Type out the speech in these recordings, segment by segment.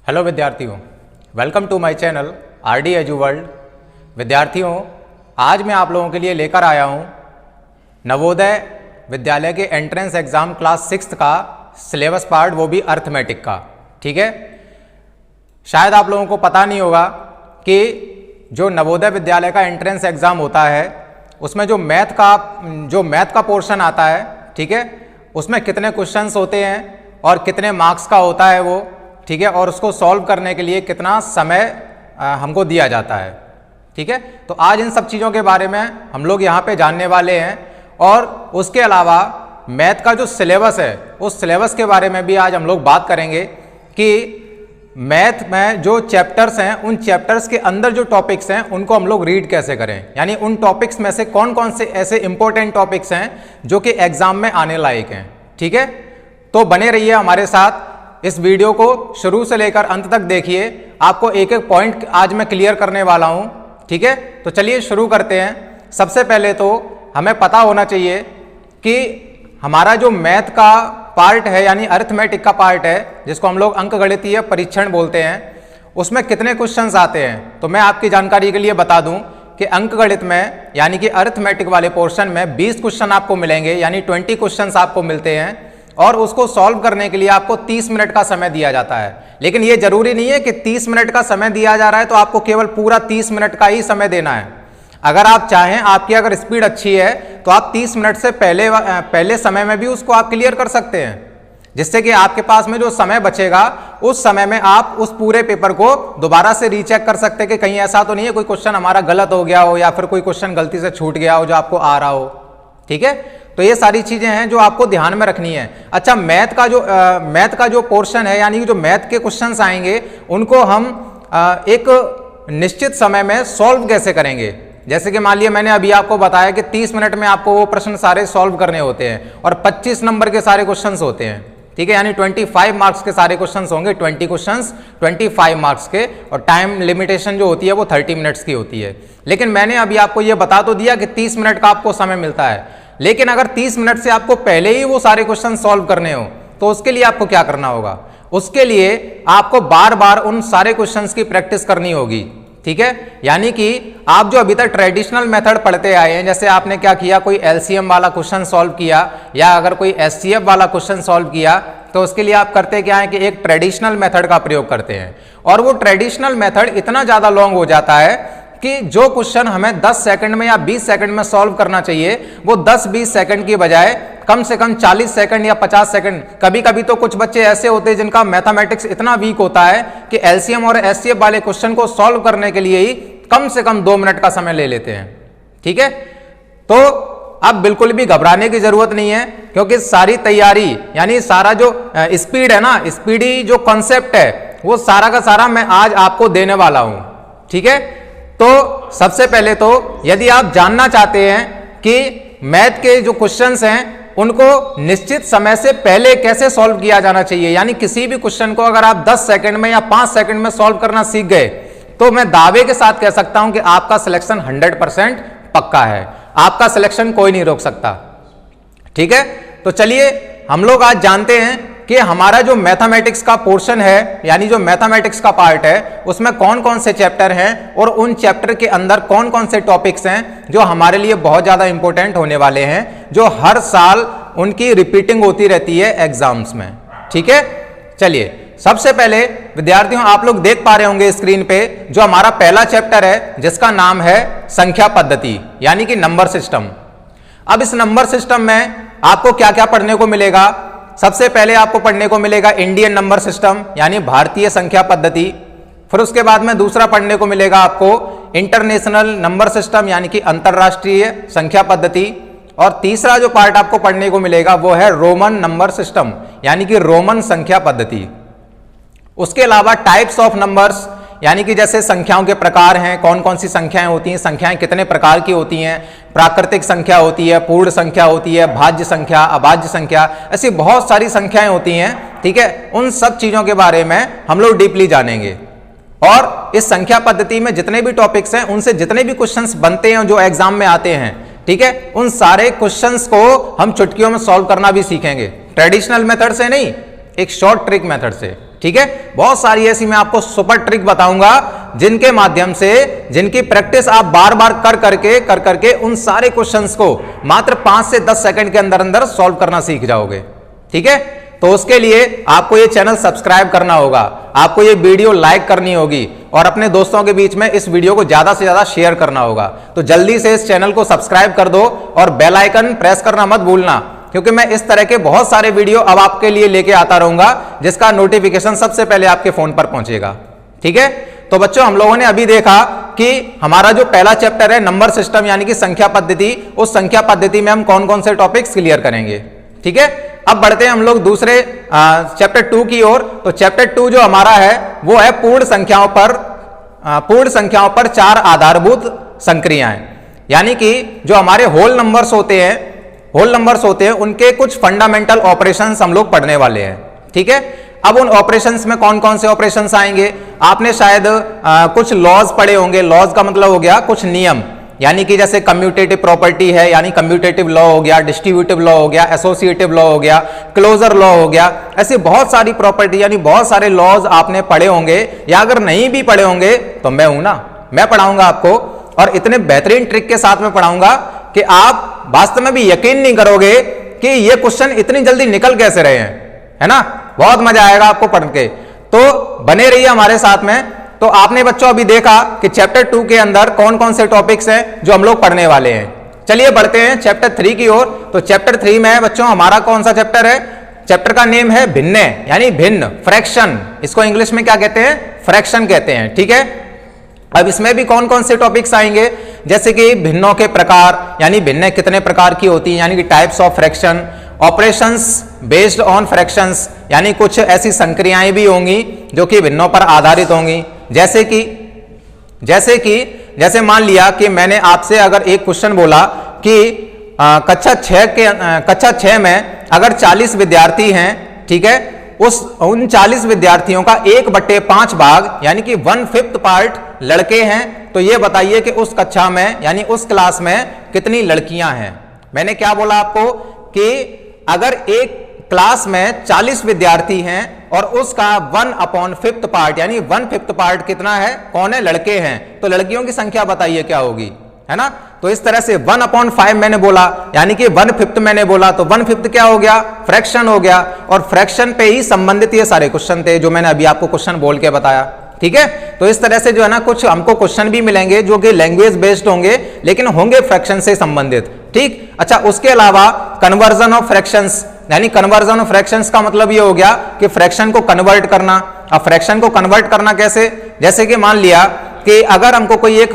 Hello विद्यार्थियों, welcome to my channel RD Edu world. विद्यार्थियों, आज मैं आप लोगों के लिए लेकर आया हूं नवोदय विद्यालय के एंट्रेंस एग्जाम क्लास 6 का सिलेबस पार्ट, वो भी अर्थमेटिक का। ठीक है, शायद आप लोगों को पता नहीं होगा कि जो नवोदय विद्यालय का एंट्रेंस एग्जाम होता है उसमें जो मैथ का पोर्शन आता है, ठीक है, उसमें कितने क्वेश्चंस होते हैं और कितने मार्क्स का होता है वो, ठीक है, और उसको सॉल्व करने के लिए कितना समय हमको दिया जाता है। ठीक है, तो आज इन सब चीज़ों के बारे में हम लोग यहाँ पे जानने वाले हैं और उसके अलावा मैथ का जो सिलेबस है उस सिलेबस के बारे में भी आज हम लोग बात करेंगे कि मैथ में जो चैप्टर्स हैं उन चैप्टर्स के अंदर जो टॉपिक्स हैं उनको हम लोग रीड कैसे करें, यानी उन टॉपिक्स में से कौन कौन से ऐसे इंपॉर्टेंट टॉपिक्स हैं जो कि एग्जाम में आने लायक हैं। ठीक है, तो बने रहिए हमारे साथ, इस वीडियो को शुरू से लेकर अंत तक देखिए। आपको एक एक पॉइंट आज मैं क्लियर करने वाला हूं। ठीक है, तो चलिए शुरू करते हैं। सबसे पहले तो हमें पता होना चाहिए कि हमारा जो मैथ का पार्ट है यानी अरिथमेटिक का पार्ट है, जिसको हम लोग अंकगणितीय परीक्षण बोलते हैं, उसमें कितने क्वेश्चंस आते हैं। तो मैं आपकी जानकारी के लिए बता दूं कि अंकगणित में यानी कि अरिथमेटिक वाले पोर्शन में 20 क्वेश्चन आपको मिलेंगे, यानी 20 क्वेश्चंस आपको मिलते हैं और उसको सॉल्व करने के लिए आपको 30 मिनट का समय दिया जाता है। लेकिन यह जरूरी नहीं है कि 30 मिनट का समय दिया जा रहा है तो आपको केवल पूरा 30 मिनट का ही समय देना है। अगर आप चाहें, आपकी अगर स्पीड अच्छी है तो आप 30 मिनट से पहले समय में भी उसको आप क्लियर कर सकते हैं, जिससे कि आपके पास में जो समय बचेगा उस समय में आप उस पूरे पेपर को दोबारा से रीचेक कर सकते हैं कि कहीं ऐसा तो नहीं है कोई क्वेश्चन हमारा गलत हो गया हो या फिर कोई क्वेश्चन गलती से छूट गया हो जो आपको आ रहा हो। ठीक है, तो ये सारी चीजें हैं जो आपको ध्यान में रखनी है। अच्छा, मैथ का जो पोर्शन है यानी कि जो मैथ के क्वेश्चंस आएंगे उनको हम एक निश्चित समय में सॉल्व कैसे करेंगे। जैसे कि मान लिया मैंने अभी आपको बताया कि 30 मिनट में आपको वो प्रश्न सारे सॉल्व करने होते हैं और 25 नंबर के सारे क्वेश्चंस होते हैं। ठीक है, यानी 25 मार्क्स के सारे क्वेश्चंस होंगे, 20 क्वेश्चंस 25 मार्क्स के, और टाइम लिमिटेशन जो होती है वो 30 मिनट्स की होती है। लेकिन मैंने अभी आपको ये बता तो दिया कि 30 मिनट का आपको समय मिलता है, लेकिन अगर 30 मिनट से आपको पहले ही वो सारे क्वेश्चन सॉल्व करने हो तो उसके लिए आपको क्या करना होगा, उसके लिए आपको बार बार उन सारे क्वेश्चंस की प्रैक्टिस करनी होगी। ठीक है, यानी कि आप जो अभी तक ट्रेडिशनल मेथड पढ़ते आए हैं, जैसे आपने क्या किया, कोई एलसीएम वाला क्वेश्चन सॉल्व किया या अगर कोई एचसीएफ वाला क्वेश्चन सॉल्व किया, तो उसके लिए आप करते क्या है कि एक ट्रेडिशनल मेथड का प्रयोग करते हैं और वो ट्रेडिशनल मेथड इतना ज्यादा लॉन्ग हो जाता है कि जो क्वेश्चन हमें 10 सेकंड में या 20 सेकंड में सॉल्व करना चाहिए वो 10-20 सेकंड की बजाय कम से कम 40 सेकंड या 50 सेकंड। कभी कभी तो कुछ बच्चे ऐसे होते हैं जिनका मैथमेटिक्स इतना वीक होता है कि एलसीएम और एचसीएफ वाले क्वेश्चन को सॉल्व करने के लिए ही कम से कम 2 मिनट का समय ले लेते हैं। ठीक है, तो अब बिल्कुल भी घबराने की जरूरत नहीं है, क्योंकि सारी तैयारी यानी सारा जो स्पीड है ना, स्पीडी जो कॉन्सेप्ट है वो सारा का सारा मैं आज आपको देने वाला हूं। ठीक है, तो सबसे पहले तो यदि आप जानना चाहते हैं कि मैथ के जो क्वेश्चंस हैं उनको निश्चित समय से पहले कैसे सॉल्व किया जाना चाहिए, यानी किसी भी क्वेश्चन को अगर आप 10 सेकंड में या 5 सेकंड में सॉल्व करना सीख गए तो मैं दावे के साथ कह सकता हूं कि आपका सिलेक्शन 100% पक्का है, आपका सिलेक्शन कोई नहीं रोक सकता। ठीक है, तो चलिए हम लोग आज जानते हैं कि हमारा जो मैथमेटिक्स का पोर्शन है यानी जो मैथमेटिक्स का पार्ट है उसमें कौन कौन से चैप्टर हैं और उन चैप्टर के अंदर कौन कौन से टॉपिक्स हैं जो हमारे लिए बहुत ज्यादा इंपॉर्टेंट होने वाले हैं, जो हर साल उनकी रिपीटिंग होती रहती है एग्जाम्स में। ठीक है, चलिए सबसे पहले विद्यार्थियों आप लोग देख पा रहे होंगे स्क्रीन पे जो हमारा पहला चैप्टर है जिसका नाम है संख्या पद्धति यानी कि नंबर सिस्टम। अब इस नंबर सिस्टम में आपको क्या क्या पढ़ने को मिलेगा। सबसे पहले आपको पढ़ने को मिलेगा इंडियन नंबर सिस्टम यानी भारतीय संख्या पद्धति। फिर उसके बाद में दूसरा पढ़ने को मिलेगा आपको इंटरनेशनल नंबर सिस्टम यानी कि अंतरराष्ट्रीय संख्या पद्धति। और तीसरा जो पार्ट आपको पढ़ने को मिलेगा वो है रोमन नंबर सिस्टम यानी कि रोमन संख्या पद्धति। उसके अलावा टाइप्स ऑफ नंबर्स यानी कि जैसे संख्याओं के प्रकार हैं, कौन कौन सी संख्याएं होती हैं, संख्याएं कितने प्रकार की होती हैं, प्राकृतिक संख्या होती है, पूर्ण संख्या होती है, भाज्य संख्या, अभाज्य संख्या, ऐसी बहुत सारी संख्याएं होती हैं। ठीक है, उन सब चीजों के बारे में हम लोग डीपली जानेंगे और इस संख्या पद्धति में जितने भी टॉपिक्स हैं उनसे जितने भी क्वेश्चंस बनते हैं जो एग्जाम में आते हैं, ठीक है, उन सारे क्वेश्चंस को हम चुटकियों में सॉल्व करना भी सीखेंगे, ट्रेडिशनल मेथड से नहीं, एक शॉर्ट ट्रिक मेथड से। ठीक है। बहुत सारी ऐसी मैं आपको सुपर ट्रिक बताऊंगा जिनके माध्यम से, जिनकी प्रैक्टिस आप बार बार कर करके उन सारे क्वेश्चंस को मात्र 5 से 10 सेकंड के अंदर अंदर सॉल्व करना सीख जाओगे। ठीक है, तो उसके लिए आपको ये चैनल सब्सक्राइब करना होगा, आपको ये वीडियो लाइक करनी होगी और अपने दोस्तों के बीच में इस वीडियो को ज्यादा से ज्यादा शेयर करना होगा। तो जल्दी से इस चैनल को सब्सक्राइब कर दो और बेल आइकन प्रेस करना मत भूलना, क्योंकि मैं इस तरह के बहुत सारे वीडियो अब आपके लिए लेके आता रहूंगा जिसका नोटिफिकेशन सबसे पहले आपके फोन पर पहुंचेगा। ठीक है, तो बच्चों हम लोगों ने अभी देखा कि हमारा जो पहला चैप्टर है नंबर सिस्टम यानी कि संख्या पद्धति, उस संख्या पद्धति में हम कौन कौन से टॉपिक्स क्लियर करेंगे। ठीक है, अब बढ़ते हैं हम लोग दूसरे चैप्टर 2 की ओर। तो चैप्टर 2 जो हमारा है वो है पूर्ण संख्याओं पर 4 आधारभूत संक्रियाएं, यानी कि जो हमारे होल नंबर्स होते हैं उनके कुछ फंडामेंटल ऑपरेशंस हम लोग पढ़ने वाले हैं। ठीक है, अब उन ऑपरेशंस में कौन कौन से ऑपरेशंस आएंगे, आपने शायद कुछ लॉज पढ़े होंगे। लॉज का मतलब हो गया कुछ नियम, यानी कि जैसे कम्यूटेटिव प्रॉपर्टी है, यानी कम्यूटेटिव लॉ हो गया, डिस्ट्रीब्यूटिव लॉ हो गया, एसोसिएटिव लॉ हो गया, क्लोजर लॉ हो गया। ऐसी बहुत सारी प्रॉपर्टी यानी बहुत सारे लॉज आपने पढ़े होंगे, या अगर नहीं भी पढ़े होंगे तो मैं हूं ना, मैं पढ़ाऊंगा आपको, और इतने बेहतरीन ट्रिक के साथ में पढ़ाऊंगा कि आप वास्तव में भी यकीन नहीं करोगे कि ये क्वेश्चन इतनी जल्दी निकल कैसे रहे हैं, है ना। बहुत मजा आएगा आपको पढ़ के, तो बने रहिए हमारे साथ में। तो आपने बच्चों अभी देखा कि चैप्टर 2 के अंदर कौन कौन से टॉपिक्स हैं जो हम लोग पढ़ने वाले हैं। चलिए बढ़ते हैं चैप्टर 3 की ओर। तो चैप्टर 3 में बच्चों हमारा कौन सा चैप्टर है, चैप्टर का नेम है भिन्न, यानी भिन्न, फ्रैक्शन। इसको इंग्लिश में क्या कहते हैं, फ्रैक्शन कहते हैं। ठीक है, अब इसमें भी कौन कौन से टॉपिक्स आएंगे, जैसे कि भिन्नों के प्रकार, यानी भिन्न कितने प्रकार की होती है, यानी कि types of fraction, operations based on fractions, यानी कुछ ऐसी संक्रियाएं भी होंगी जो कि भिन्नों पर आधारित होंगी। जैसे मान लिया कि मैंने आपसे अगर एक क्वेश्चन बोला कि कक्षा 6 में अगर 40 विद्यार्थी हैं, ठीक है, उन 40 विद्यार्थियों का 1/5 भाग यानी कि 1/5 पार्ट लड़के हैं, तो ये बताइए कि उस कक्षा में यानी उस क्लास में कितनी लड़कियां हैं। मैंने क्या बोला आपको कि अगर एक क्लास में 40 विद्यार्थी हैं और उसका 1/5 पार्ट यानी 1/5 पार्ट कितना है, कौन है, लड़के हैं, तो लड़कियों की संख्या बताइए क्या होगी, है ना। तो इस तरह से 1/5 मैंने बोला, यानी कि 1/5 मैंने बोला, तो 1/5 क्या हो गया, फ्रैक्शन हो गया, और फ्रैक्शन पे ही संबंधित ये सारे क्वेश्चन थे जो मैंने अभी आपको क्वेश्चन बोल के बताया। ठीक है, तो इस तरह से जो है ना कुछ हमको क्वेश्चन भी मिलेंगे जो कि लैंग्वेज बेस्ड होंगे, लेकिन होंगे फ्रैक्शन से संबंधित। ठीक, अच्छा, उसके अलावा कन्वर्जन ऑफ फ्रैक्शंस, यानी कन्वर्जन ऑफ फ्रैक्शंस का मतलब ये हो गया कि फ्रैक्शन को कन्वर्ट करना। अब फ्रैक्शन को कन्वर्ट करना कैसे, जैसे कि मान लिया कि अगर हमको कोई एक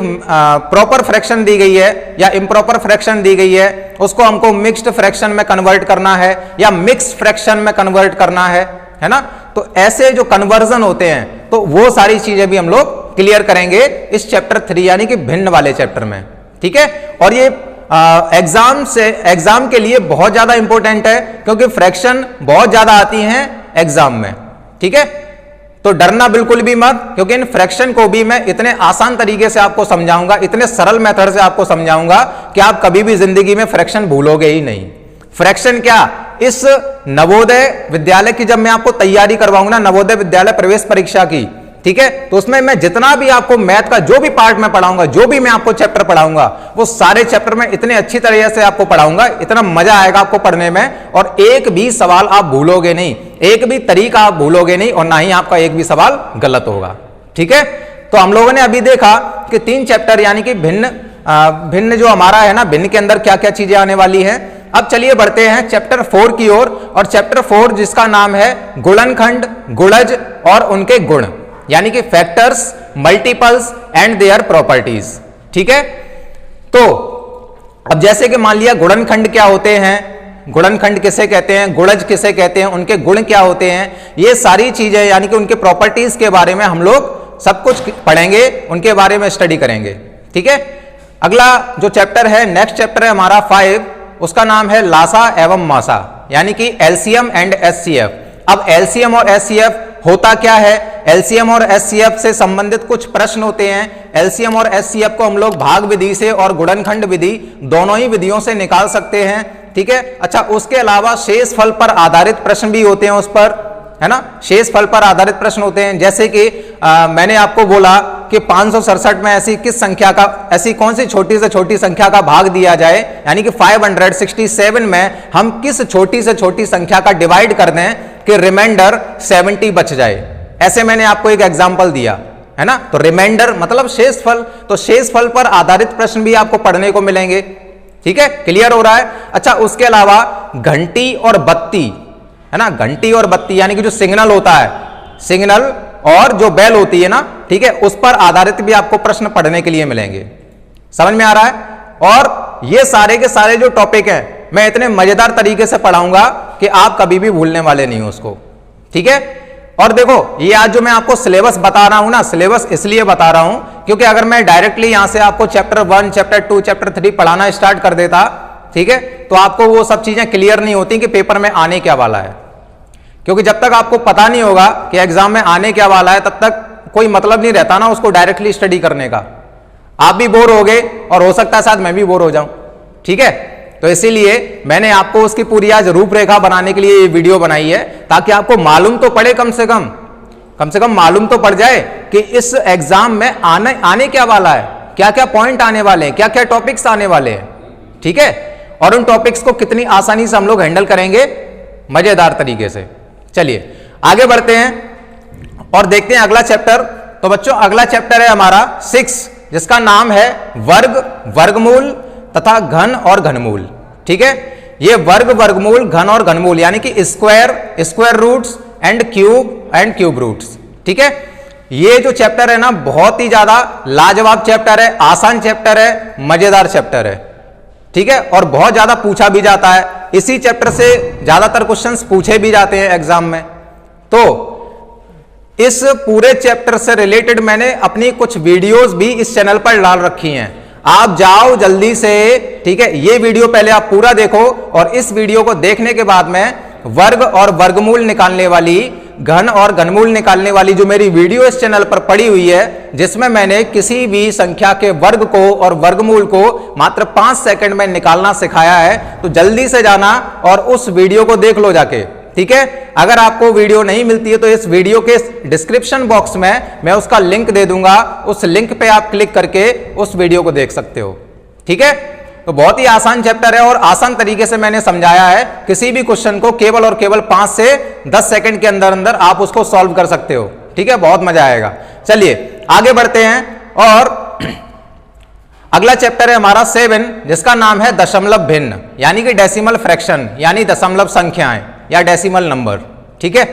प्रॉपर फ्रैक्शन दी गई है या इम्प्रॉपर फ्रैक्शन दी गई है, उसको हमको मिक्स्ड फ्रैक्शन में कन्वर्ट करना है या मिक्स्ड फ्रैक्शन में कन्वर्ट करना है ना। तो ऐसे जो कन्वर्जन होते हैं, तो वो सारी चीजें भी हम लोग क्लियर करेंगे इस चैप्टर 3 यानी कि भिन्न वाले चैप्टर में। ठीक है, और ये एग्जाम के लिए बहुत ज्यादा इंपॉर्टेंट है, क्योंकि फ्रैक्शन बहुत ज्यादा आती हैं एग्जाम में। ठीक है, तो डरना बिल्कुल भी मत, क्योंकि इन फ्रैक्शन को भी मैं इतने आसान तरीके से आपको समझाऊंगा, इतने सरल मेथड से आपको समझाऊंगा कि आप कभी भी जिंदगी में फ्रैक्शन भूलोगे ही नहीं। फ्रैक्शन क्या, इस नवोदय विद्यालय की जब मैं आपको तैयारी करवाऊंगा ना, नवोदय विद्यालय प्रवेश परीक्षा की, ठीक है, तो उसमें मैं जितना भी आपको मैथ का जो भी पार्ट में पढ़ाऊंगा, जो भी मैं आपको चैप्टर पढ़ाऊंगा, वो सारे चैप्टर में इतने अच्छी तरह से आपको पढ़ाऊंगा, इतना मजा आएगा आपको पढ़ने में, और एक भी सवाल आप भूलोगे नहीं, एक भी तरीका आप भूलोगे नहीं, और ना ही आपका एक भी सवाल गलत होगा। ठीक है, तो हम लोगों ने अभी देखा कि 3 चैप्टर यानी कि भिन्न जो हमारा है ना, भिन्न के अंदर क्या क्या चीजें आने वाली हैं। अब चलिए बढ़ते हैं चैप्टर 4 की ओर, और चैप्टर 4 जिसका नाम है गुणनखंड, गुणज और उनके गुण, यानी कि factors, multiples and their properties. ठीक है, तो अब जैसे कि मान लिया गुणनखंड क्या होते हैं, गुणनखंड किसे कहते हैं, गुणज किसे कहते हैं, उनके गुण क्या होते हैं, ये सारी चीजें यानी कि उनके प्रॉपर्टीज के बारे में हम लोग सब कुछ पढ़ेंगे, उनके बारे में स्टडी करेंगे। ठीक है, अगला जो चैप्टर है, नेक्स्ट चैप्टर है हमारा 5, उसका नाम है लासा एवं मासा, यानी कि एलसीएम एंड एचसीएफ। अब एलसीएम और एचसीएफ होता क्या है, एलसीएम और एचसीएफ से संबंधित कुछ प्रश्न होते हैं। एलसीएम और एचसीएफ को हम लोग भाग विधि से और गुणनखंड विधि दोनों ही विधियों से निकाल सकते हैं। ठीक है, अच्छा, उसके अलावा शेषफल पर आधारित प्रश्न भी होते हैं उस पर। है ना, शेष फल पर आधारित प्रश्न होते हैं। जैसे कि मैंने आपको बोला कि 567 में ऐसी किस संख्या का, ऐसी कौन सी छोटी से छोटी संख्या का भाग दिया जाए, यानी कि 567 में हम किस छोटी से छोटी संख्या का डिवाइड कर दें कि रिमाइंडर 70 बच जाए। ऐसे मैंने आपको एक एग्जांपल दिया, है ना। तो रिमाइंडर मतलब शेष फल, तो शेष फल पर आधारित प्रश्न भी आपको पढ़ने को मिलेंगे। ठीक है, क्लियर हो रहा है। अच्छा, उसके अलावा घंटी और बत्ती, है ना, घंटी और बत्ती यानी कि जो सिग्नल होता है, सिग्नल और जो बेल होती है ना, ठीक है, उस पर आधारित भी आपको प्रश्न पढ़ने के लिए मिलेंगे। समझ में आ रहा है। और ये सारे के सारे जो टॉपिक हैं मैं इतने मजेदार तरीके से पढ़ाऊंगा कि आप कभी भी भूलने वाले नहीं हो उसको। ठीक है, और देखो ये आज जो मैं आपको सिलेबस बता रहा हूं ना, सिलेबस इसलिए बता रहा हूं क्योंकि अगर मैं डायरेक्टली यहां से आपको चैप्टर 1, चैप्टर 2, चैप्टर 3 पढ़ाना स्टार्ट कर देता, ठीक है, तो आपको वो सब चीजें क्लियर नहीं होती कि पेपर में आने क्या वाला है। क्योंकि जब तक आपको पता नहीं होगा कि एग्जाम में आने क्या वाला है, तब तक कोई मतलब नहीं रहता ना उसको डायरेक्टली स्टडी करने का। आप भी बोर हो गए और हो सकता है शायद मैं भी बोर हो जाऊं। ठीक है, तो इसीलिए मैंने आपको उसकी पूरी आज रूपरेखा बनाने के लिए ये वीडियो बनाई है, ताकि आपको मालूम तो पड़े, कम से कम मालूम तो पड़ जाए कि इस एग्जाम में आने क्या वाला है, क्या क्या पॉइंट आने वाले हैं, क्या क्या टॉपिक्स आने वाले हैं। ठीक है, और उन टॉपिक्स को कितनी आसानी से हम लोग हैंडल करेंगे मजेदार तरीके से। चलिए आगे बढ़ते हैं और देखते हैं अगला चैप्टर। तो बच्चों अगला चैप्टर है हमारा 6, जिसका नाम है वर्ग, वर्गमूल तथा घन और घनमूल। ठीक है, ये वर्ग, वर्गमूल, घन और घनमूल यानी कि square, square roots and cube roots. ठीक है, ये जो चैप्टर है ना बहुत ही ज्यादा लाजवाब चैप्टर है, आसान चैप्टर है, मजेदार चैप्टर है। ठीक है, और बहुत ज्यादा पूछा भी जाता है। इसी चैप्टर से ज्यादातर क्वेश्चंस पूछे भी जाते हैं एग्जाम में। तो इस पूरे चैप्टर से रिलेटेड मैंने अपनी कुछ वीडियोस भी इस चैनल पर डाल रखी हैं, आप जाओ जल्दी से। ठीक है, ये वीडियो पहले आप पूरा देखो और इस वीडियो को देखने के बाद में वर्ग और वर्गमूल निकालने वाली, घन और घनमूल निकालने वाली जो मेरी वीडियो इस चैनल पर पड़ी हुई है, जिसमें मैंने किसी भी संख्या के वर्ग को और वर्गमूल को मात्र 5 सेकंड में निकालना सिखाया है, तो जल्दी से जाना और उस वीडियो को देख लो जाके। ठीक है, अगर आपको वीडियो नहीं मिलती है तो इस वीडियो के डिस्क्रिप्शन बॉक्स में मैं उसका लिंक दे दूंगा, उस लिंक पे आप क्लिक करके उस वीडियो को देख सकते हो। ठीक है, तो बहुत ही आसान चैप्टर है और आसान तरीके से मैंने समझाया है। किसी भी क्वेश्चन को केवल और केवल 5 से 10 सेकंड के अंदर अंदर आप उसको सॉल्व कर सकते हो। ठीक है, बहुत मजा आएगा। चलिए आगे बढ़ते हैं और अगला चैप्टर है हमारा 7, जिसका नाम है दशमलव भिन्न यानी कि डेसिमल फ्रैक्शन, यानी दशमलव संख्याएं या डेसिमल नंबर। ठीक है,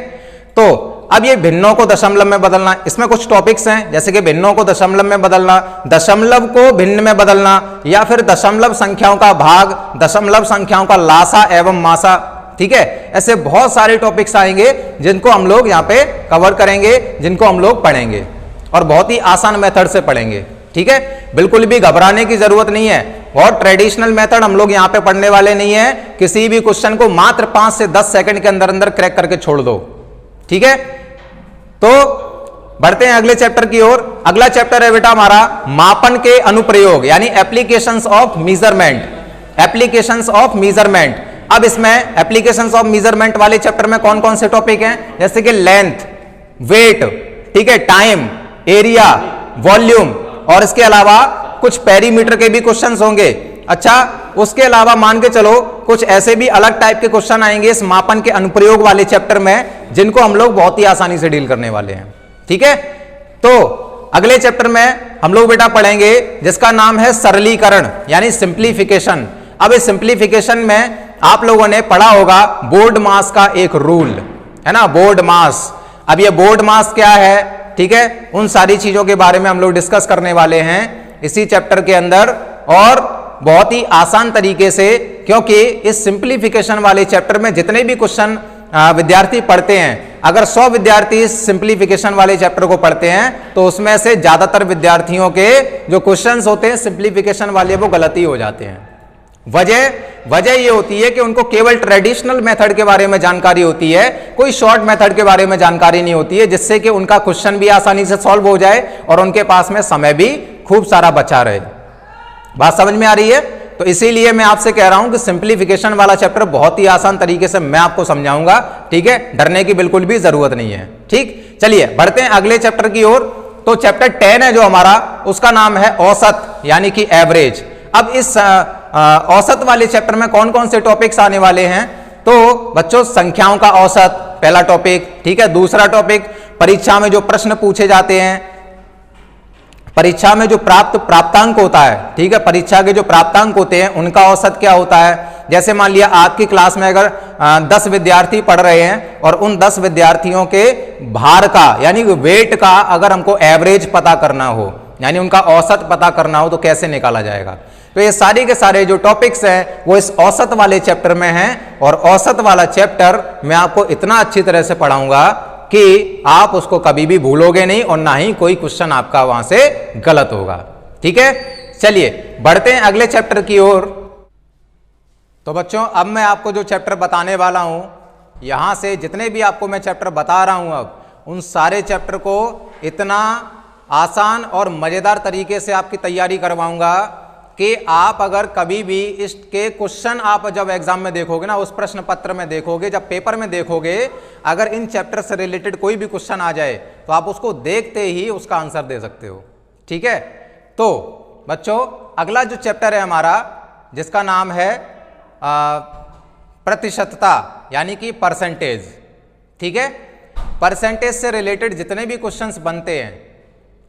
तो अब ये भिन्नों को दशमलव में बदलना, इसमें कुछ टॉपिक्स हैं जैसे कि भिन्नों को दशमलव में बदलना, दशमलव को भिन्न में बदलना, या फिर दशमलव संख्याओं का भाग, दशमलव संख्याओं का लासा एवं मासा। ठीक है, ऐसे बहुत सारे टॉपिक्स आएंगे जिनको हम लोग यहाँ पे कवर करेंगे, जिनको हम लोग पढ़ेंगे और बहुत ही आसान मेथड से पढ़ेंगे। ठीक है, बिल्कुल भी घबराने की जरूरत नहीं है, बहुत ट्रेडिशनल मेथड हम लोग यहाँ पे पढ़ने वाले नहीं है। किसी भी क्वेश्चन को मात्र 5 से 10 सेकंड के अंदर अंदर क्रैक करके छोड़ दो। ठीक है, तो बढ़ते हैं अगले चैप्टर की ओर। अगला चैप्टर है बेटा हमारा मापन के अनुप्रयोग यानी applications of measurement, applications of measurement. अब इसमें एप्लीकेशंस ऑफ मेजरमेंट वाले चैप्टर में कौन कौन से टॉपिक हैं, जैसे कि लेंथ, वेट, ठीक है, टाइम, एरिया, वॉल्यूम, और इसके अलावा कुछ पेरीमीटर के भी क्वेश्चंस होंगे। अच्छा, उसके अलावा मान के चलो कुछ ऐसे भी अलग टाइप के क्वेश्चन आएंगे इस मापन के अनुप्रयोग वाले चैप्टर में, जिनको हम लोग बहुत ही आसानी से डील करने वाले हैं। ठीक है, तो अगले चैप्टर में हम लोग बेटा पढ़ेंगे जिसका नाम है सरलीकरण यानी सिंप्लीफिकेशन। अब इस सिंप्लीफिकेशन में आप लोगों ने पढ़ा होगा बोर्ड मास का एक रूल, है ना, बोर्ड मास। अब ये बोर्ड मास क्या है, ठीक है, उन सारी चीजों के बारे में हम लोग डिस्कस करने वाले हैं इसी चैप्टर के अंदर, और बहुत ही आसान तरीके से, क्योंकि इस सिंप्लीफिकेशन वाले चैप्टर में जितने भी क्वेश्चन विद्यार्थी पढ़ते हैं, अगर 100 विद्यार्थी इस सिंप्लीफिकेशन वाले चैप्टर को पढ़ते हैं तो उसमें से ज्यादातर विद्यार्थियों के जो क्वेश्चंस होते हैं सिंप्लीफिकेशन वाले वो गलती हो जाते हैं। वजह ये होती है कि उनको केवल ट्रेडिशनल मेथड के बारे में जानकारी होती है, कोई शॉर्ट मेथड के बारे में जानकारी नहीं होती है, जिससे कि उनका क्वेश्चन भी आसानी से सॉल्व हो जाए और उनके पास में समय भी खूब सारा बचा रहे। बात समझ में आ रही है? तो इसीलिए मैं आपसे कह रहा हूं कि सिंप्लीफिकेशन वाला चैप्टर बहुत ही आसान तरीके से मैं आपको समझाऊंगा, ठीक है, डरने की बिल्कुल भी जरूरत नहीं है। ठीक, चलिए बढ़ते हैं अगले चैप्टर की ओर। तो चैप्टर 10 है जो हमारा, उसका नाम है औसत यानी कि एवरेज। अब इस औसत वाले चैप्टर में कौन कौन से टॉपिक्स आने वाले हैं? तो बच्चों संख्याओं का औसत पहला टॉपिक, ठीक है। दूसरा टॉपिक परीक्षा में जो प्रश्न पूछे जाते हैं, परीक्षा में जो प्राप्तांक होता है, ठीक है, परीक्षा के जो प्राप्तांक होते हैं उनका औसत क्या होता है। जैसे मान लिया आपकी क्लास में अगर 10 विद्यार्थी पढ़ रहे हैं और उन 10 विद्यार्थियों के भार का यानी वेट का अगर हमको एवरेज पता करना हो, यानी उनका औसत पता करना हो, तो कैसे निकाला जाएगा। तो ये सारे के सारे जो टॉपिक्स हैं वो इस औसत वाले चैप्टर में हैं, और औसत वाला चैप्टर मैं आपको इतना अच्छी तरह से पढ़ाऊंगा कि आप उसको कभी भी भूलोगे नहीं और ना ही कोई क्वेश्चन आपका वहां से गलत होगा। ठीक है, चलिए बढ़ते हैं अगले चैप्टर की ओर। तो बच्चों अब मैं आपको जो चैप्टर बताने वाला हूं, यहां से जितने भी आपको मैं चैप्टर बता रहा हूं अब उन सारे चैप्टर को इतना आसान और मजेदार तरीके से आपकी तैयारी करवाऊंगा कि आप अगर कभी भी इसके क्वेश्चन आप जब एग्जाम में देखोगे ना, उस प्रश्न पत्र में देखोगे, जब पेपर में देखोगे, अगर इन चैप्टर से रिलेटेड कोई भी क्वेश्चन आ जाए तो आप उसको देखते ही उसका आंसर दे सकते हो। ठीक है, तो बच्चों अगला जो चैप्टर है हमारा, जिसका नाम है प्रतिशतता यानी कि परसेंटेज। ठीक है, परसेंटेज से रिलेटेड जितने भी क्वेश्चंस बनते हैं,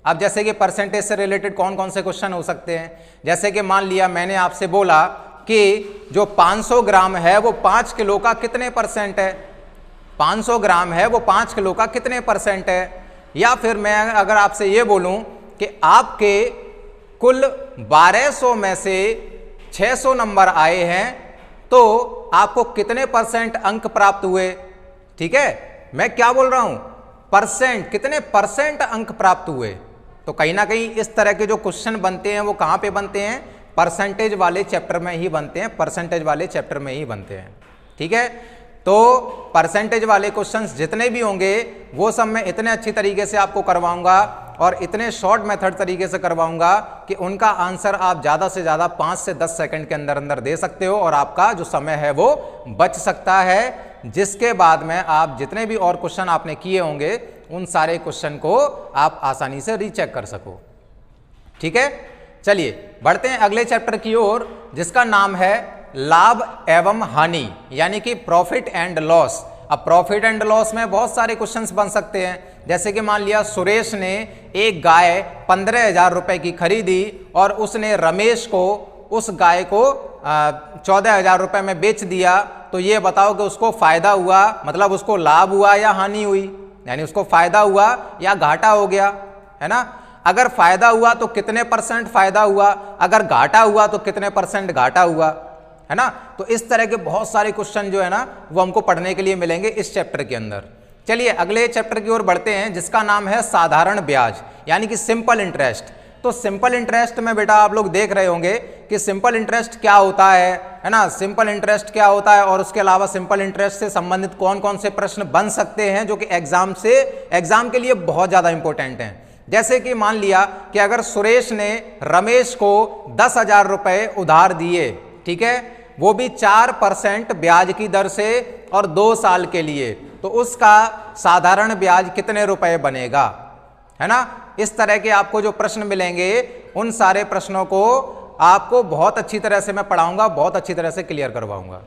अब जैसे कि परसेंटेज से रिलेटेड कौन कौन से क्वेश्चन हो सकते हैं, जैसे कि मान लिया मैंने आपसे बोला कि जो 500 ग्राम है वो 5 किलो का कितने परसेंट है, 500 ग्राम है वो 5 किलो का कितने परसेंट है। या फिर मैं अगर आपसे ये बोलूं कि आपके कुल 1200 में से 600 नंबर आए हैं तो आपको कितने परसेंट अंक प्राप्त हुए। ठीक है, मैं क्या बोल रहा हूं, परसेंट, कितने परसेंट अंक प्राप्त हुए। तो कहीं ना कहीं इस तरह के जो क्वेश्चन बनते हैं वो कहां पे बनते हैं, परसेंटेज वाले चैप्टर में ही बनते हैं, परसेंटेज वाले चैप्टर में ही बनते हैं। ठीक है, तो परसेंटेज वाले क्वेश्चंस जितने भी होंगे वो सब मैं इतने अच्छी तरीके से आपको करवाऊंगा और इतने शॉर्ट मेथड तरीके से करवाऊंगा कि उनका आंसर आप ज़्यादा से ज़्यादा 5 से 10 सेकंड के अंदर अंदर दे सकते हो और आपका जो समय है वो बच सकता है, जिसके बाद में आप जितने भी और क्वेश्चन आपने किए होंगे उन सारे क्वेश्चन को आप आसानी से रीचेक कर सको। ठीक है, चलिए बढ़ते हैं अगले चैप्टर की ओर, जिसका नाम है लाभ एवं हानि यानी कि प्रॉफिट एंड लॉस। अब प्रॉफिट एंड लॉस में बहुत सारे क्वेश्चंस बन सकते हैं, जैसे कि मान लिया सुरेश ने एक गाय 15,000 रुपए की खरीदी और उसने रमेश को उस गाय को 14,000 रुपए में बेच दिया, तो ये बताओ कि उसको फायदा हुआ, मतलब उसको लाभ हुआ या हानि हुई, यानी उसको फायदा हुआ या घाटा हो गया, है ना। अगर फायदा हुआ तो कितने परसेंट फायदा हुआ, अगर घाटा हुआ तो कितने परसेंट घाटा हुआ, है ना। तो इस तरह के बहुत सारे क्वेश्चन जो है ना वो हमको पढ़ने के लिए मिलेंगे इस चैप्टर के अंदर। चलिए अगले चैप्टर की ओर बढ़ते हैं, जिसका नाम है साधारण ब्याज यानी कि सिंपल इंटरेस्ट। तो सिंपल इंटरेस्ट में बेटा आप लोग देख रहे होंगे कि सिंपल इंटरेस्ट क्या होता है ना, सिंपल इंटरेस्ट क्या होता है और उसके अलावा सिंपल इंटरेस्ट से संबंधित कौन कौन से प्रश्न बन सकते हैं जो कि एग्जाम के लिए बहुत ज्यादा इंपॉर्टेंट हैं। जैसे कि मान लिया कि अगर सुरेश ने रमेश को 10,000 रुपए उधार दिए, ठीक है, वो भी 4% ब्याज की दर से और 2 साल के लिए, तो उसका साधारण ब्याज कितने रुपए बनेगा, है ना। इस तरह के आपको जो प्रश्न मिलेंगे उन सारे प्रश्नों को आपको बहुत अच्छी तरह से मैं पढ़ाऊंगा, बहुत अच्छी तरह से क्लियर करवाऊंगा।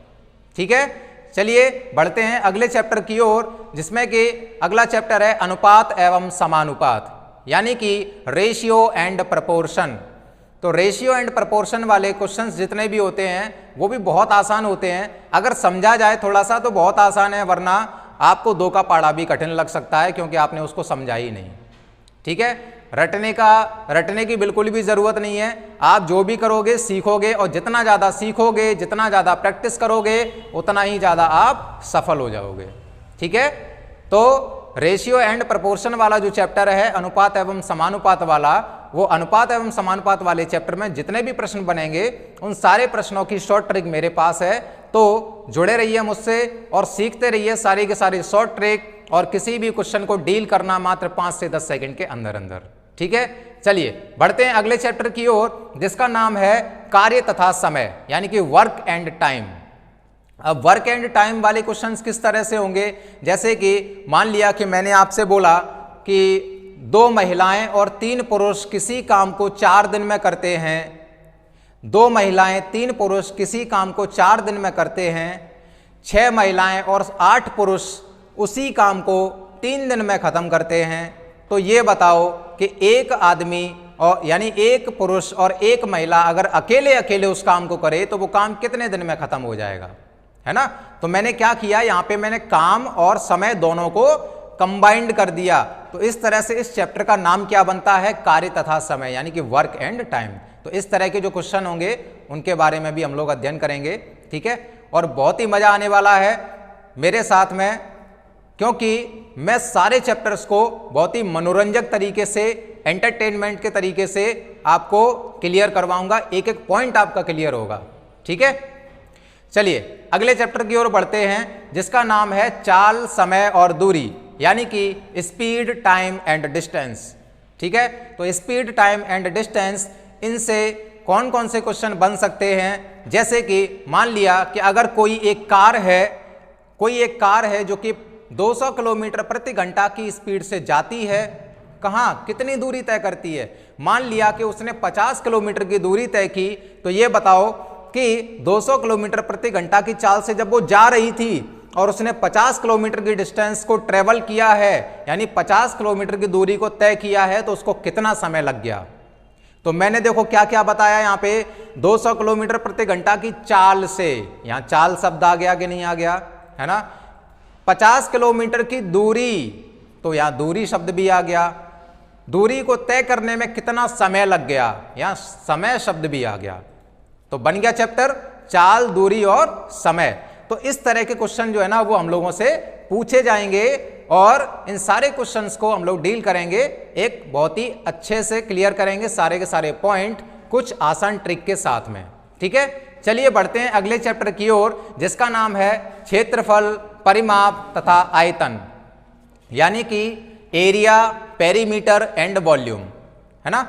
ठीक है, चलिए बढ़ते हैं अगले चैप्टर की ओर, जिसमें कि अगला चैप्टर है अनुपात एवं समानुपात यानी कि रेशियो एंड प्रपोर्शन। तो रेशियो एंड प्रपोर्शन वाले क्वेश्चंस जितने भी होते हैं वो भी बहुत आसान होते हैं, अगर समझा जाए थोड़ा सा तो बहुत आसान है, वरना आपको 2 का पढ़ा भी कठिन लग सकता है क्योंकि आपने उसको समझा ही नहीं। ठीक है, रटने की बिल्कुल भी जरूरत नहीं है, आप जो भी करोगे सीखोगे और जितना ज्यादा सीखोगे, जितना ज्यादा प्रैक्टिस करोगे उतना ही ज्यादा आप सफल हो जाओगे। ठीक है, तो रेशियो एंड प्रपोर्शन वाला जो चैप्टर है अनुपात एवं समानुपात वाला, वो अनुपात एवं समानुपात वाले चैप्टर में जितने भी प्रश्न बनेंगे उन सारे प्रश्नों की शॉर्ट ट्रिक मेरे पास है, तो जुड़े रहिए मुझसे और सीखते रहिए सारी के सारी शॉर्ट ट्रिक, और किसी भी क्वेश्चन को डील करना मात्र 5 से 10 सेकंड के अंदर अंदर। ठीक है, चलिए बढ़ते हैं अगले चैप्टर की ओर, जिसका नाम है कार्य तथा समय, यानी कि वर्क एंड टाइम। अब वर्क एंड टाइम वाले क्वेश्चंस किस तरह से होंगे, जैसे कि मान लिया कि मैंने आपसे बोला कि 2 महिलाएं और 3 पुरुष किसी काम को 4 दिन में करते हैं, 2 महिलाएं 3 पुरुष किसी काम को 4 दिन में करते हैं, 6 महिलाएं और 8 पुरुष उसी काम को 3 दिन में खत्म करते हैं। तो ये बताओ कि एक आदमी और यानी एक पुरुष और एक महिला अगर अकेले अकेले उस काम को करे तो वो काम कितने दिन में खत्म हो जाएगा, है ना। तो मैंने क्या किया, यहां पे मैंने काम और समय दोनों को कंबाइंड कर दिया। तो इस तरह से इस चैप्टर का नाम क्या बनता है, कार्य तथा समय, यानी कि वर्क एंड टाइम। तो इस तरह के जो क्वेश्चन होंगे उनके बारे में भी हम लोग अध्ययन करेंगे, ठीक है। और बहुत ही मजा आने वाला है मेरे साथ में, क्योंकि मैं सारे चैप्टर्स को बहुत ही मनोरंजक तरीके से, एंटरटेनमेंट के तरीके से आपको क्लियर करवाऊंगा, एक एक पॉइंट आपका क्लियर होगा, ठीक है। चलिए अगले चैप्टर की ओर बढ़ते हैं, जिसका नाम है चाल, समय और दूरी, यानी कि स्पीड, टाइम एंड डिस्टेंस, ठीक है। तो स्पीड, टाइम एंड डिस्टेंस, इनसे कौन कौन से क्वेश्चन बन सकते हैं, जैसे कि मान लिया कि अगर कोई एक कार है जो कि 200 किलोमीटर प्रति घंटा की स्पीड से जाती है, कहाँ कितनी दूरी तय करती है। मान लिया कि उसने 50 किलोमीटर की दूरी तय की, तो ये बताओ कि 200 किलोमीटर प्रति घंटा की चाल से जब वो जा रही थी और उसने 50 किलोमीटर की डिस्टेंस को ट्रेवल किया है, यानी 50 किलोमीटर की दूरी को तय किया है, तो उसको कितना समय लग गया। तो मैंने देखो क्या क्या बताया यहाँ पे, 200 किलोमीटर प्रति घंटा की चाल से, यहाँ चाल शब्द आ गया कि नहीं आ गया, है ना। 50 किलोमीटर की दूरी, तो यहाँ दूरी शब्द भी आ गया, दूरी को तय करने में कितना समय लग गया, यहाँ समय शब्द भी आ गया। तो बन गया चैप्टर चाल, दूरी और समय। तो इस तरह के क्वेश्चन जो है ना वो हम लोगों से पूछे जाएंगे और इन सारे क्वेश्चंस को हम लोग डील करेंगे, एक बहुत ही अच्छे से क्लियर करेंगे सारे के सारे पॉइंट, कुछ आसान ट्रिक के साथ में, ठीक है। चलिए बढ़ते हैं अगले चैप्टर की ओर, जिसका नाम है क्षेत्रफल, परिमाप तथा आयतन, यानी कि एरिया, पेरीमीटर एंड वॉल्यूम, है ना।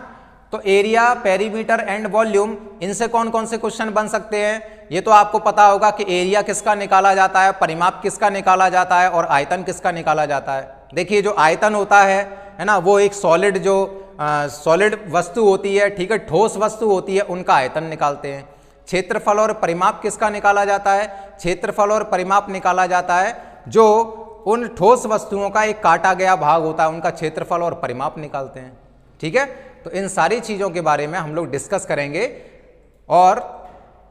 तो एरिया, पेरीमीटर एंड वॉल्यूम, इनसे कौन कौन से क्वेश्चन बन सकते हैं, ये तो आपको पता होगा कि एरिया किसका निकाला जाता है, परिमाप किसका निकाला जाता है और आयतन किसका निकाला जाता है। देखिए जो आयतन होता है ना, वो एक सॉलिड वस्तु होती है, ठीक है, ठोस वस्तु होती है, उनका आयतन निकालते हैं। क्षेत्रफल और परिमाप किसका निकाला जाता है, क्षेत्रफल और परिमाप निकाला जाता है जो उन ठोस वस्तुओं का एक काटा गया भाग होता है, उनका क्षेत्रफल और परिमाप निकालते हैं, ठीक है। तो इन सारी चीजों के बारे में हम लोग डिस्कस करेंगे और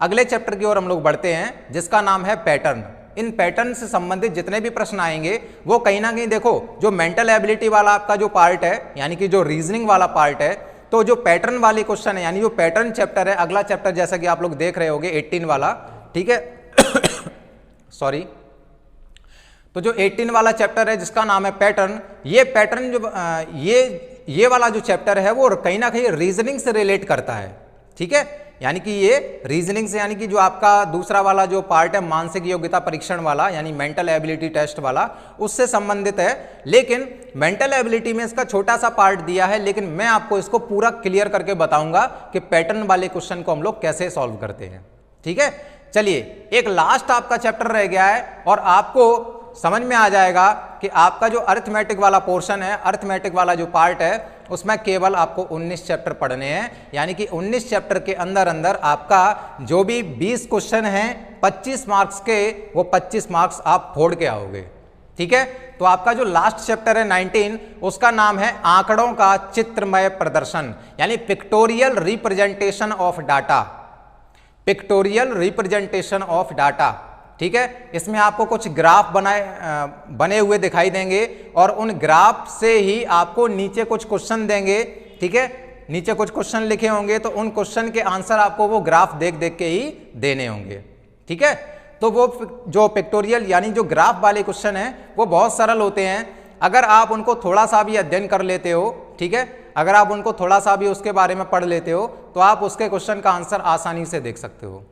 अगले चैप्टर की ओर हम लोग बढ़ते हैं, जिसका नाम है पैटर्न। इन पैटर्न से संबंधित जितने भी प्रश्न आएंगे वो कहीं ना कहीं देखो, जो मेंटल एबिलिटी वाला आपका जो पार्ट है, यानी कि जो रीजनिंग वाला पार्ट है, तो जो पैटर्न वाले क्वेश्चन है, यानी जो पैटर्न चैप्टर है, अगला चैप्टर जैसा कि आप लोग देख रहे होंगे 18 वाला, ठीक है सॉरी। तो जो 18 वाला चैप्टर है जिसका नाम है पैटर्न, ये पैटर्न जो ये वाला जो चैप्टर है वो कहीं ना कहीं रीजनिंग से रिलेट करता है, ठीक है। यानी कि ये रीजनिंग से, यानी कि जो आपका दूसरा वाला जो पार्ट है मानसिक योग्यता परीक्षण वाला, यानी मेंटल एबिलिटी टेस्ट वाला, उससे संबंधित है। लेकिन मेंटल एबिलिटी में इसका छोटा सा पार्ट दिया है, लेकिन मैं आपको इसको पूरा क्लियर करके बताऊंगा कि पैटर्न वाले क्वेश्चन को हम लोग कैसे सॉल्व करते हैं, ठीक है। चलिए एक लास्ट आपका चैप्टर रह गया है और आपको समझ में आ जाएगा कि आपका जो अरिथमेटिक वाला पोर्शन है, अरिथमेटिक वाला जो पार्ट है, उसमें केवल आपको 19 चैप्टर पढ़ने हैं, यानी कि 19 चैप्टर के अंदर आपका जो भी 20 क्वेश्चन हैं 25 मार्क्स के, वो 25 मार्क्स आप फोड़ के आओगे, ठीक है। तो आपका जो लास्ट चैप्टर है 19, उसका नाम है आंकड़ों का चित्रमय प्रदर्शन, यानी pictorial representation of data, pictorial representation of data, ठीक है। इसमें आपको कुछ ग्राफ बने हुए दिखाई देंगे और उन ग्राफ से ही आपको नीचे कुछ क्वेश्चन देंगे, ठीक है। नीचे कुछ क्वेश्चन लिखे होंगे तो उन क्वेश्चन के आंसर आपको वो ग्राफ देख देख के ही देने होंगे, ठीक है। तो वो जो पिक्टोरियल यानी जो ग्राफ वाले क्वेश्चन हैं वो बहुत सरल होते हैं, अगर आप उनको थोड़ा सा भी अध्ययन कर लेते हो, ठीक है, अगर आप उनको थोड़ा सा भी उसके बारे में पढ़ लेते हो तो आप उसके क्वेश्चन का आंसर आसानी से देख सकते हो,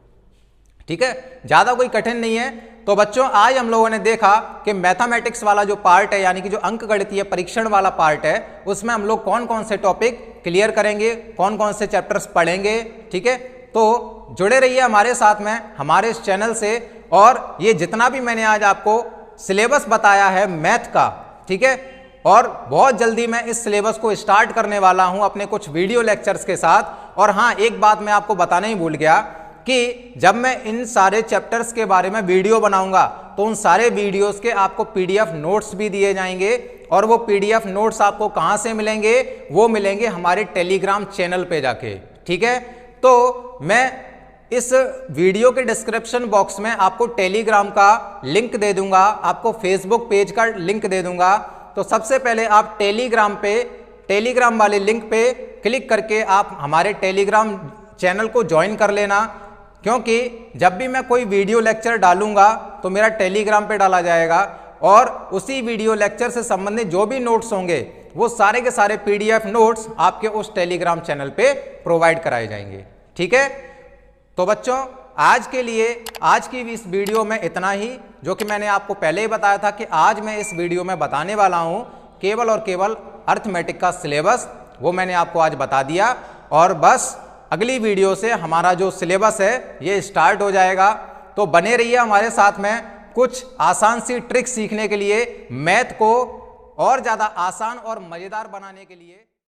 ठीक है। ज्यादा कोई कठिन नहीं है। तो बच्चों आज हम लोगों ने देखा कि मैथमेटिक्स वाला जो पार्ट है यानी कि जो अंकगणितीय परीक्षण वाला पार्ट है उसमें हम लोग कौन कौन से टॉपिक क्लियर करेंगे, कौन कौन से चैप्टर्स पढ़ेंगे। ठीक है, तो जुड़े रहिए हमारे साथ में, हमारे इस चैनल से। और ये जितना भी मैंने आज आपको सिलेबस बताया है मैथ का, ठीक है, और बहुत जल्दी मैं इस सिलेबस को स्टार्ट करने वाला हूं अपने कुछ वीडियो लेक्चर्स के साथ। और हाँ, एक बात मैं आपको बताना ही भूल गया कि जब मैं इन सारे चैप्टर्स के बारे में वीडियो बनाऊंगा तो उन सारे वीडियोस के आपको पीडीएफ नोट्स भी दिए जाएंगे। और वो पीडीएफ नोट्स आपको कहां से मिलेंगे? वो मिलेंगे हमारे टेलीग्राम चैनल पे जाके। ठीक है, तो मैं इस वीडियो के डिस्क्रिप्शन बॉक्स में आपको टेलीग्राम का लिंक दे दूंगा, आपको फेसबुक पेज का लिंक दे दूंगा। तो सबसे पहले आप टेलीग्राम वाले लिंक पे क्लिक करके आप हमारे टेलीग्राम चैनल को ज्वाइन कर लेना, क्योंकि जब भी मैं कोई वीडियो लेक्चर डालूंगा तो मेरा टेलीग्राम पे डाला जाएगा और उसी वीडियो लेक्चर से संबंधित जो भी नोट्स होंगे वो सारे के सारे पीडीएफ नोट्स आपके उस टेलीग्राम चैनल पे प्रोवाइड कराए जाएंगे। ठीक है, तो बच्चों आज के लिए आज की इस वीडियो में इतना ही, जो कि मैंने आपको पहले ही बताया था कि आज मैं इस वीडियो में बताने वाला हूं केवल और केवल अर्थमेटिक का सिलेबस, वो मैंने आपको आज बता दिया। और बस अगली वीडियो से हमारा जो सिलेबस है ये स्टार्ट हो जाएगा। तो बने रहिए हमारे साथ में कुछ आसान सी ट्रिक सीखने के लिए, मैथ को और ज़्यादा आसान और मज़ेदार बनाने के लिए।